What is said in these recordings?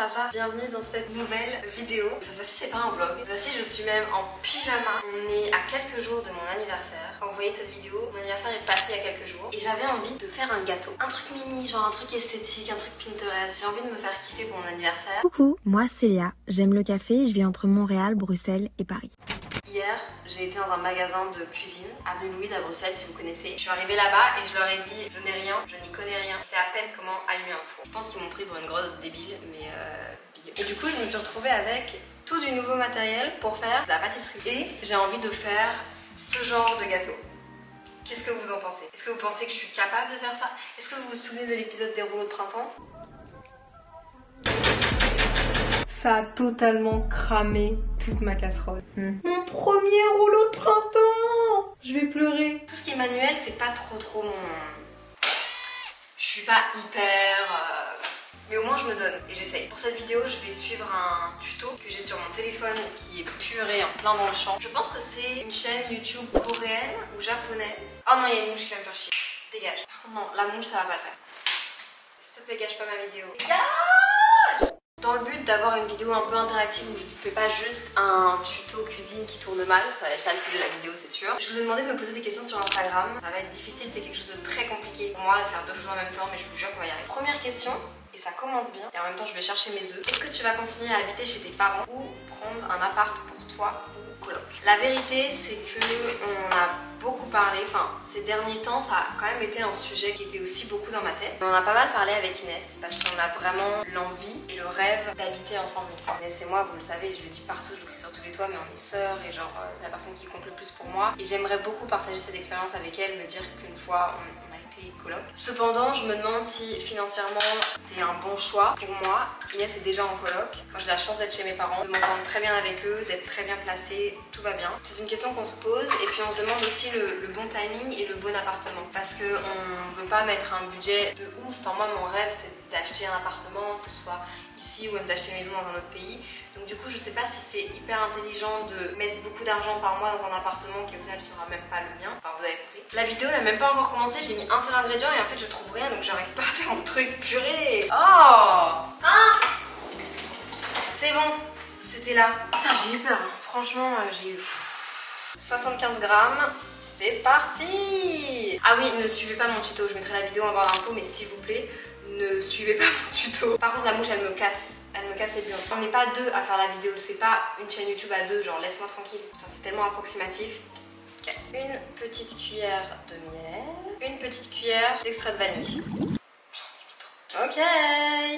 ça va? Bienvenue dans cette nouvelle vidéo. Cette fois-ci c'est pas un vlog, cette fois-ci je suis même en pyjama. On est à quelques jours de mon anniversaire. Quand vous voyez cette vidéo, mon anniversaire est passé il y a quelques jours et j'avais envie de faire un gâteau. Un truc mini, genre un truc esthétique, un truc Pinterest. J'ai envie de me faire kiffer pour mon anniversaire. Coucou, moi c'est Léa, j'aime le café et je vis entre Montréal, Bruxelles et Paris. Hier, j'ai été dans un magasin de cuisine, avenue Louise à Bruxelles si vous connaissez. Je suis arrivée là-bas et je leur ai dit je n'ai rien, je n'y connais rien. Je sais à peine comment allumer un four. Je pense qu'ils m'ont pris pour une grosse débile, mais big. Et du coup, je me suis retrouvée avec tout du nouveau matériel pour faire de la pâtisserie. Et j'ai envie de faire ce genre de gâteau. Qu'est-ce que vous en pensez? Est-ce que vous pensez que je suis capable de faire ça? Est-ce que vous vous souvenez de l'épisode des rouleaux de printemps? Ça a totalement cramé toute ma casserole. Mon premier rouleau de printemps! Je vais pleurer. Tout ce qui est manuel, c'est pas trop mon... Je suis pas hyper... Mais au moins je me donne et j'essaye. Pour cette vidéo, je vais suivre un tuto que j'ai sur mon téléphone qui est puré en plein dans le champ. Je pense que c'est une chaîne YouTube coréenne ou japonaise. Oh non, il y a une mouche qui va me faire chier. Dégage. Par contre non, la mouche ça va pas le faire. S'il te plaît, gâche pas ma vidéo. Dégage! Dans le but d'avoir une vidéo un peu interactive où je ne fais pas juste un tuto cuisine qui tourne mal, ça va être ça le titre de la vidéo c'est sûr. Je vous ai demandé de me poser des questions sur Instagram. Ça va être difficile, c'est quelque chose de très compliqué pour moi de faire deux choses en même temps, mais je vous jure qu'on va y arriver. Première question, et ça commence bien, et en même temps je vais chercher mes œufs. Est-ce que tu vas continuer à habiter chez tes parents ou prendre un appart pour toi ou coloc? La vérité c'est que on a beaucoup parlé, enfin ces derniers temps ça a quand même été un sujet qui était aussi beaucoup dans ma tête. On en a pas mal parlé avec Inès parce qu'on a vraiment l'envie et le rêve d'habiter ensemble une fois. Inès et moi, vous le savez, je le dis partout, je le crie sur tous les toits, mais on est sœurs et genre c'est la personne qui compte le plus pour moi. Et j'aimerais beaucoup partager cette expérience avec elle, me dire qu'une fois on a été coloc. Cependant, je me demande si financièrement c'est un bon choix pour moi. Inès est déjà en coloc. Moi j'ai la chance d'être chez mes parents, de m'entendre très bien avec eux, d'être très bien placée, tout va bien. C'est une question qu'on se pose et puis on se demande aussi le bon timing et le bon appartement. Parce qu'on ne veut pas mettre un budget de ouf. Enfin moi mon rêve c'est d'acheter un appartement, que ce soit ici ou même d'acheter une maison dans un autre pays. Donc du coup je sais pas si c'est hyper intelligent de mettre beaucoup d'argent par mois dans un appartement qui au final sera même pas le mien. Enfin vous avez compris. La vidéo n'a même pas encore commencé, j'ai mis un seul ingrédient et en fait je trouve rien donc j'arrive pas à faire mon truc. Purée. Oh ah, c'est bon, c'était là. Putain j'ai eu peur, hein. Franchement j'ai eu 75 grammes. C'est parti! Ah oui, ne suivez pas mon tuto, je mettrai la vidéo en barre d'infos, mais s'il vous plaît, ne suivez pas mon tuto. Par contre, la mouche, elle me casse les burnes. On n'est pas deux à faire la vidéo, c'est pas une chaîne YouTube à deux, genre laisse-moi tranquille. Putain, c'est tellement approximatif. Okay. Une petite cuillère de miel, une petite cuillère d'extrait de vanille. Ok.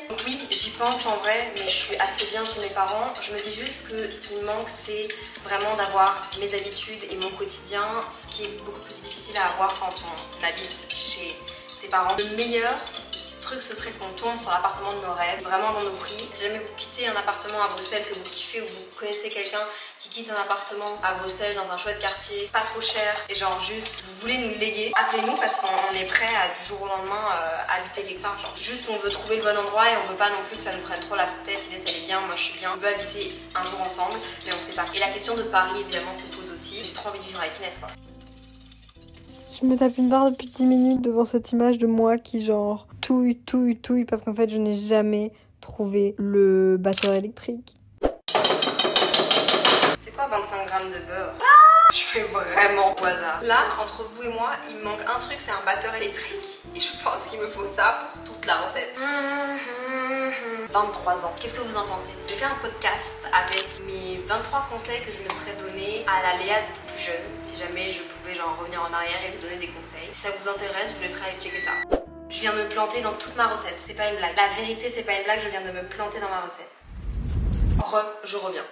Donc oui, j'y pense en vrai, mais je suis assez bien chez mes parents. Je me dis juste que ce qui me manque, c'est vraiment d'avoir mes habitudes et mon quotidien, ce qui est beaucoup plus difficile à avoir quand on habite chez ses parents. Le meilleur truc, ce serait qu'on tombe sur l'appartement de nos rêves, vraiment dans nos prix. Si jamais vous quittez un appartement à Bruxelles que vous kiffez ou vous connaissez quelqu'un qui quitte un appartement à Bruxelles dans un chouette quartier, pas trop cher, et genre juste vous voulez nous le léguer, appelez-nous parce qu'on est prêt à du jour au lendemain habiter quelque part. Genre, juste on veut trouver le bon endroit et on veut pas non plus que ça nous prenne trop la tête. Inès elle est bien, moi je suis bien, on veut habiter un jour ensemble, mais on sait pas. Et la question de Paris évidemment se pose aussi. J'ai trop envie de vivre avec Inès quoi. Je me tape une barre depuis 10 minutes devant cette image de moi qui genre touille parce qu'en fait je n'ai jamais trouvé le batteur électrique. C'est quoi 25 grammes de beurre? Je fais vraiment au hasard. Là, entre vous et moi, il me manque un truc, c'est un batteur électrique. Et je pense qu'il me faut ça pour toute la recette. 23 ans. Qu'est-ce que vous en pensez? J'ai fait un podcast avec mes 23 conseils que je me serais donné à la Léa plus jeune. Si jamais je pouvais genre revenir en arrière et vous donner des conseils. Si ça vous intéresse, je vous laisserai aller checker ça. Je viens de me planter dans toute ma recette. C'est pas une blague. La vérité, c'est pas une blague, je viens de me planter dans ma recette. Je reviens.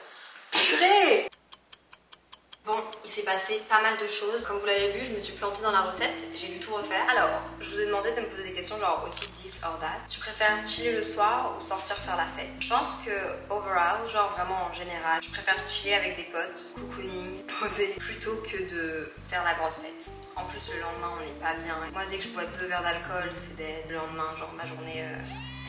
Purée! Bon, il s'est passé pas mal de choses. Comme vous l'avez vu, je me suis plantée dans la recette. J'ai dû tout refaire. Alors, je vous ai demandé de me poser des questions genre aussi this or that. Tu préfères chiller le soir ou sortir faire la fête? Je pense que overall, genre vraiment en général, je préfère chiller avec des potes, cocooning, poser, plutôt que de faire la grosse fête. En plus, le lendemain, on n'est pas bien. Moi, dès que je bois 2 verres d'alcool, c'est dead. Le lendemain, genre ma journée...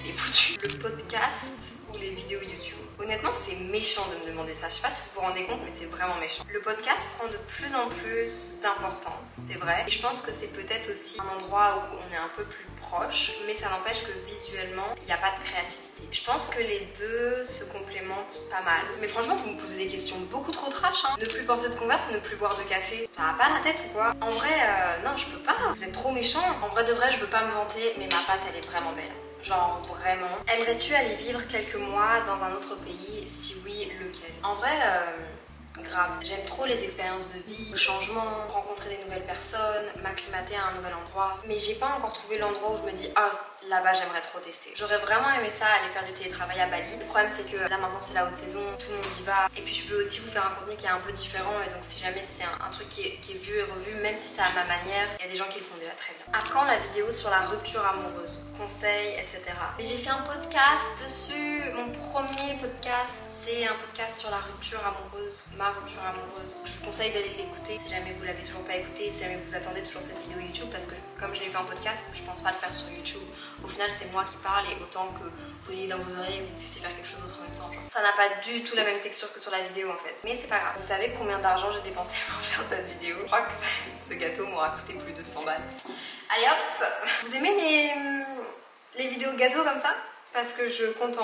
elle est foutue. Le podcast ou les vidéos YouTube? Honnêtement, c'est méchant de me demander ça. Je sais pas si vous vous rendez compte, mais c'est vraiment méchant. Le podcast prend de plus en plus d'importance, c'est vrai. Et je pense que c'est peut-être aussi un endroit où on est un peu plus proche, mais ça n'empêche que visuellement, il n'y a pas de créativité. Je pense que les deux se complémentent pas mal. Mais franchement, vous me posez des questions beaucoup trop trash, hein. Ne plus porter de Converse, ne plus boire de café. Ça va pas la tête ou quoi? En vrai, non, je peux pas. Vous êtes trop méchant. En vrai de vrai, je veux pas me vanter, mais ma pâte, elle est vraiment belle. Genre vraiment. Aimerais-tu aller vivre quelques mois dans un autre pays? Si oui, lequel? En vrai, grave. J'aime trop les expériences de vie, le changement, rencontrer des nouvelles personnes, m'acclimater à un nouvel endroit. Mais j'ai pas encore trouvé l'endroit où je me dis ah là-bas j'aimerais trop tester. J'aurais vraiment aimé ça, aller faire du télétravail à Bali. Le problème c'est que là maintenant c'est la haute saison, tout le monde y va. Et puis je veux aussi vous faire un contenu qui est un peu différent. Et donc si jamais c'est un truc qui est vu et revu, même si c'est à ma manière, il y a des gens qui le font déjà très bien. À quand la vidéo sur la rupture amoureuse? Conseils, etc. Et j'ai fait un podcast dessus. Mon premier podcast, c'est un podcast sur la rupture amoureuse, ma rupture amoureuse. Je vous conseille d'aller l'écouter si jamais vous l'avez toujours pas écouté, si jamais vous attendez toujours cette vidéo YouTube, parce que comme je l'ai fait en podcast, je pense pas le faire sur YouTube. Au final, c'est moi qui parle et autant que vous l'ayez dans vos oreilles et que vous puissiez faire quelque chose d'autre en même temps. Genre. Ça n'a pas du tout la même texture que sur la vidéo en fait. Mais c'est pas grave. Vous savez combien d'argent j'ai dépensé pour faire cette vidéo? Je crois que ce gâteau m'aura coûté plus de 100 balles. Allez hop! Vous aimez les vidéos gâteaux comme ça? Parce que je compte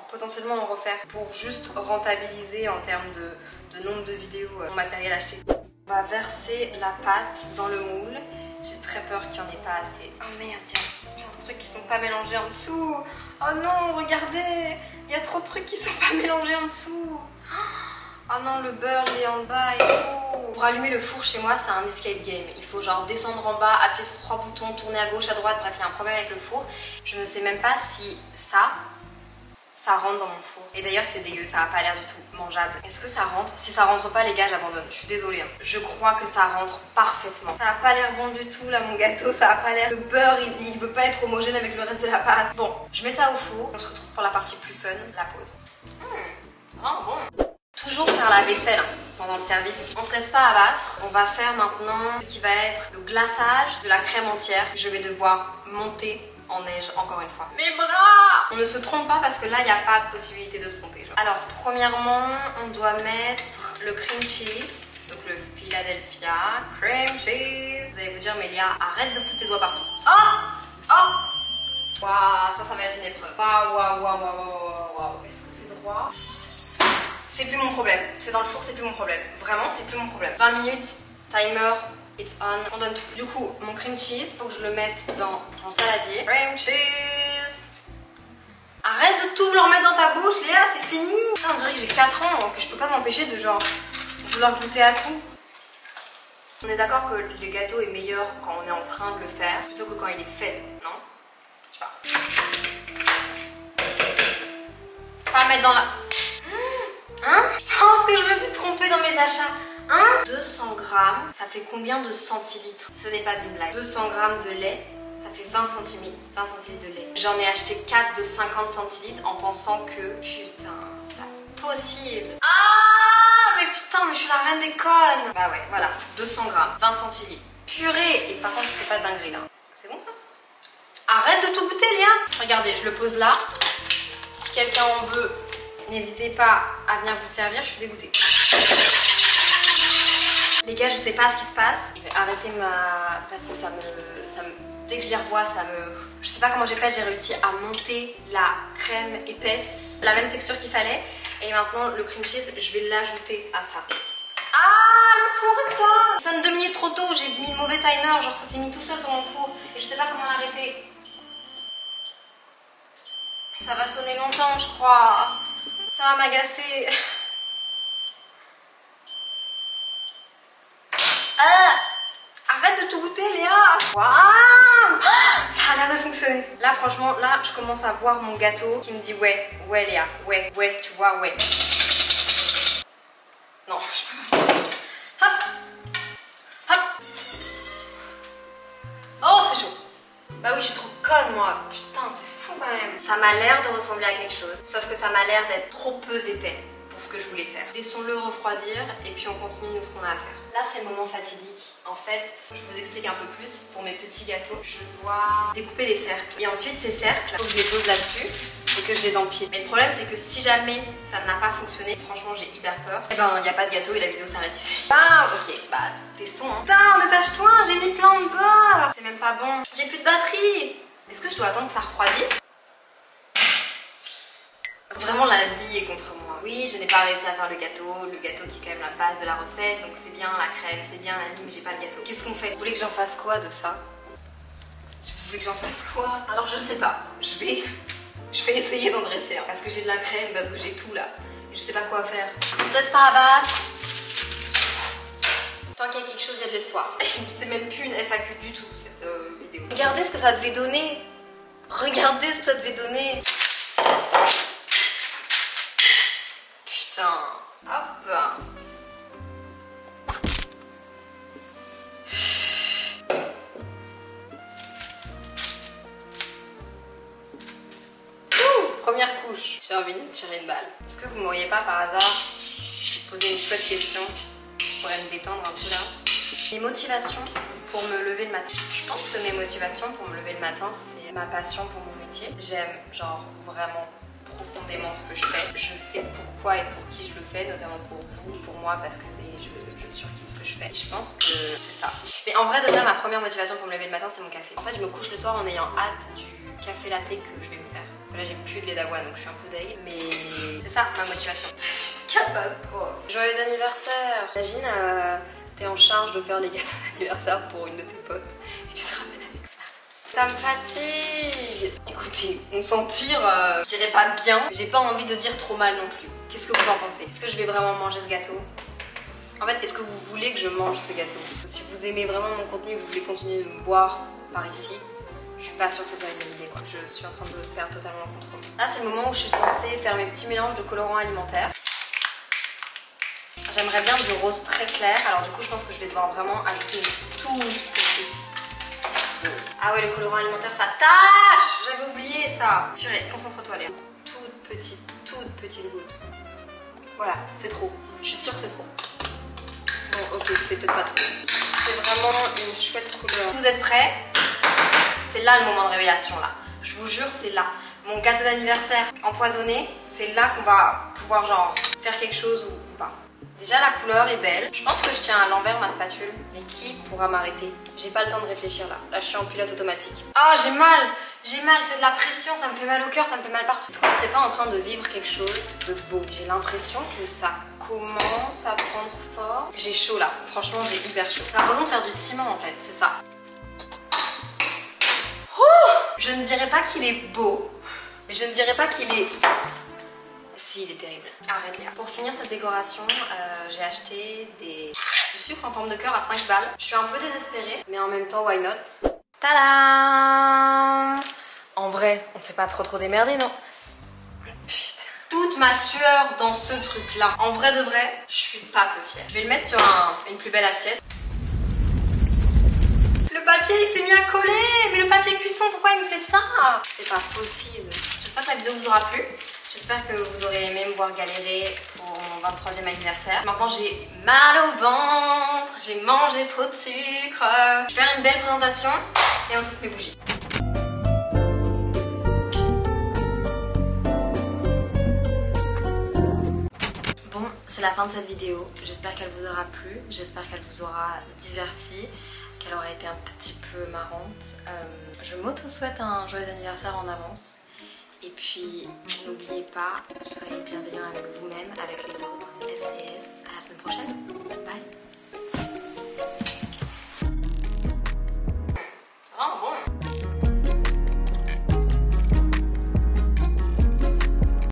potentiellement en refaire pour juste rentabiliser en termes de nombre de vidéos mon matériel acheté. On va verser la pâte dans le moule. J'ai très peur qu'il n'y en ait pas assez. Oh merde, il y a plein de trucs qui sont pas mélangés en dessous. Oh non, regardez, il y a trop de trucs qui sont pas mélangés en dessous. Oh non, le beurre il est en bas et tout. Pour allumer le four chez moi, c'est un escape game. Il faut genre descendre en bas, appuyer sur 3 boutons, tourner à gauche, à droite. Bref, il y a un problème avec le four. Je ne sais même pas si ça rentre dans mon four. Et d'ailleurs, c'est dégueu, ça n'a pas l'air du tout mangeable. Est-ce que ça rentre? Si ça rentre pas, les gars, j'abandonne. Je suis désolée. Hein. Je crois que ça rentre parfaitement. Ça n'a pas l'air bon du tout, là, mon gâteau. Ça n'a pas l'air... Le beurre, il veut pas être homogène avec le reste de la pâte. Bon, je mets ça au four. On se retrouve pour la partie plus fun, la pause. Vraiment bon. Toujours faire la vaisselle pendant le service. On se laisse pas abattre. On va faire maintenant ce qui va être le glaçage de la crème entière. Je vais devoir monter en neige encore une fois. Mes bras! On ne se trompe pas parce que là il n'y a pas de possibilité de se tromper. Genre. Alors premièrement on doit mettre le cream cheese. Donc le Philadelphia cream cheese. Vous allez vous dire mais Léa arrête de foutre tes doigts partout. Oh! Oh! Waouh, ça va être une épreuve. Waouh. Est-ce que c'est droit? C'est plus mon problème. C'est dans le four, c'est plus mon problème. Vraiment, c'est plus mon problème. 20 minutes, timer, it's on. On donne tout. Du coup, mon cream cheese, faut que je le mette dans un saladier. Cream cheese. Arrête de tout vouloir mettre dans ta bouche, Léa, c'est fini. Putain, on dirait que j'ai 4 ans, que je peux pas m'empêcher de genre vouloir goûter à tout. On est d'accord que le gâteau est meilleur quand on est en train de le faire plutôt que quand il est fait, non? Je sais pas. Pas mettre dans la... Hein? Je pense que je me suis trompée dans mes achats. Hein? 200 grammes, ça fait combien de centilitres? Ce n'est pas une blague. 200 grammes de lait, ça fait 20 centilitres de lait. J'en ai acheté 4 de 50 centilitres en pensant que... Putain, c'est pas possible. Ah, mais putain, mais je suis la reine des connes. Bah ouais, voilà, 200 grammes, 20 centilitres. Purée. Et par contre, je fais pas de dinguerie là. C'est bon ça? Arrête de tout goûter, Léa. Regardez, je le pose là. Si quelqu'un en veut... N'hésitez pas à venir vous servir, je suis dégoûtée. Les gars, je sais pas ce qui se passe. Je vais arrêter parce que ça me... Dès que je les revois, ça me... Je sais pas comment j'ai fait, j'ai réussi à monter la crème épaisse, la même texture qu'il fallait. Et maintenant, le cream cheese, je vais l'ajouter à ça. Ah, le four est ça! Ça sonne 2 minutes trop tôt, j'ai mis le mauvais timer, genre ça s'est mis tout seul sur mon four. Et je sais pas comment l'arrêter. Ça va sonner longtemps, je crois. Ça va m'agacer. Arrête de tout goûter, Léa. Waouh, ça a l'air de fonctionner. Là, franchement, là, je commence à voir mon gâteau qui me dit ouais, Léa, ouais, tu vois, ouais. Non, je peux pas. Hop. Oh, c'est chaud. Bah oui, je suis trop conne, moi. Putain, c'est fou quand même. Ça m'a l'air de ressembler à quelque chose, sauf que ça m'a l'air d'être trop peu épais pour ce que je voulais faire. Laissons-le refroidir et puis on continue nous ce qu'on a à faire. Là c'est le moment fatidique. En fait, je vous explique un peu plus. Pour mes petits gâteaux, je dois découper des cercles. Et ensuite ces cercles, il faut que je les pose là-dessus et que je les empile. Mais le problème c'est que si jamais ça n'a pas fonctionné, franchement j'ai hyper peur, et ben il n'y a pas de gâteau et la vidéo s'arrête ici. Ah ok, bah testons hein. Putain, détache-toi, j'ai mis plein de beurre. C'est même pas bon, j'ai plus de batterie. Est-ce que je dois attendre que ça refroidisse? Vraiment la vie est contre moi. Oui, je n'ai pas réussi à faire le gâteau qui est quand même la base de la recette, donc c'est bien la crème, c'est bien la lime, mais j'ai pas le gâteau. Qu'est-ce qu'on fait? Vous voulez que j'en fasse quoi de ça? Vous voulez que j'en fasse quoi? Alors je sais pas, je vais essayer d'en dresser un. Parce que j'ai de la crème, parce que j'ai tout là. Et je sais pas quoi faire. On se laisse pas abattre. Tant qu'il y a quelque chose, il y a de l'espoir. C'est même plus une FAQ du tout cette vidéo. Regardez ce que ça devait donner. Regardez ce que ça devait donner. Putain. Hop. Première couche. J'ai envie de tirer une balle. Est-ce que vous m'auriez pas par hasard posé une chouette question? Je pourrais me détendre un peu là. Mes motivations pour me lever le matin. Je pense que mes motivations pour me lever le matin, c'est ma passion pour mon métier. J'aime genre vraiment profondément ce que je fais. Je sais pourquoi et pour qui je le fais, notamment pour vous, pour moi, parce que je surkiffe ce que je fais. Et je pense que c'est ça. Mais en vrai de vrai, ma première motivation pour me lever le matin, c'est mon café. En fait, je me couche le soir en ayant hâte du café latte que je vais me faire. Là j'ai plus de lait d'avoine donc je suis un peu deg, mais c'est ça ma motivation. C'est une catastrophe. Joyeux anniversaire. Imagine t'es en charge de faire les gâteaux d'anniversaire pour une de tes potes et tu te ramènes avec ça. Ça me fatigue. Écoutez, on s'en tire, je dirais pas bien, mais j'ai pas envie de dire trop mal non plus. Qu'est-ce que vous en pensez? Est-ce que je vais vraiment manger ce gâteau? En fait, est-ce que vous voulez que je mange ce gâteau? Si vous aimez vraiment mon contenu et que vous voulez continuer de me voir par ici, je suis pas sûre que ce soit une bonne idée quoi. Je suis en train de perdre totalement le contrôle. Là c'est le moment où je suis censée faire mes petits mélanges de colorants alimentaires. J'aimerais bien du rose très clair. Alors du coup je pense que je vais devoir vraiment ajouter une toute petite dose. Ah ouais, le colorant alimentaire ça tâche. J'avais oublié ça. Purée, concentre-toi Léa. Toute petite goutte. Voilà, c'est trop. Je suis sûre que c'est trop. Bon ok, c'était peut-être pas trop. C'est vraiment une chouette couleur. Vous êtes prêts? C'est là le moment de révélation là. Je vous jure, c'est là. Mon gâteau d'anniversaire empoisonné, c'est là qu'on va pouvoir genre faire quelque chose ou pas. Déjà la couleur est belle. Je pense que je tiens à l'envers ma spatule. Mais qui pourra m'arrêter? J'ai pas le temps de réfléchir là. Là je suis en pilote automatique. Ah j'ai mal, c'est de la pression, ça me fait mal au cœur, ça me fait mal partout. Est-ce qu'on serait pas en train de vivre quelque chose de beau? J'ai l'impression que ça commence à prendre forme. J'ai chaud là, franchement j'ai hyper chaud. J'ai l'impression de faire du ciment en fait, c'est ça. Je ne dirais pas qu'il est beau, mais je ne dirais pas qu'il est... Si, il est terrible. Arrête Léa. Pour finir cette décoration, j'ai acheté du sucre en forme de cœur à 5 balles. Je suis un peu désespérée, mais en même temps, why not? Tadam! En vrai, on s'est pas trop démerdé, non? Putain. Toute ma sueur dans ce truc-là. En vrai de vrai, je suis pas peu fière. Je vais le mettre sur une plus belle assiette. Le papier il s'est bien collé, mais le papier cuisson pourquoi il me fait ça? C'est pas possible. J'espère que la vidéo vous aura plu. J'espère que vous aurez aimé me voir galérer pour mon 23e anniversaire. Maintenant j'ai mal au ventre, j'ai mangé trop de sucre. Je vais faire une belle présentation et on souffle mes bougies. Bon, c'est la fin de cette vidéo. J'espère qu'elle vous aura plu, j'espère qu'elle vous aura diverti, qu'elle aura été un petit peu marrante. Je m'auto-souhaite un joyeux anniversaire en avance. Et puis, n'oubliez pas, soyez bienveillants avec vous-même, avec les autres. SCS, à la semaine prochaine.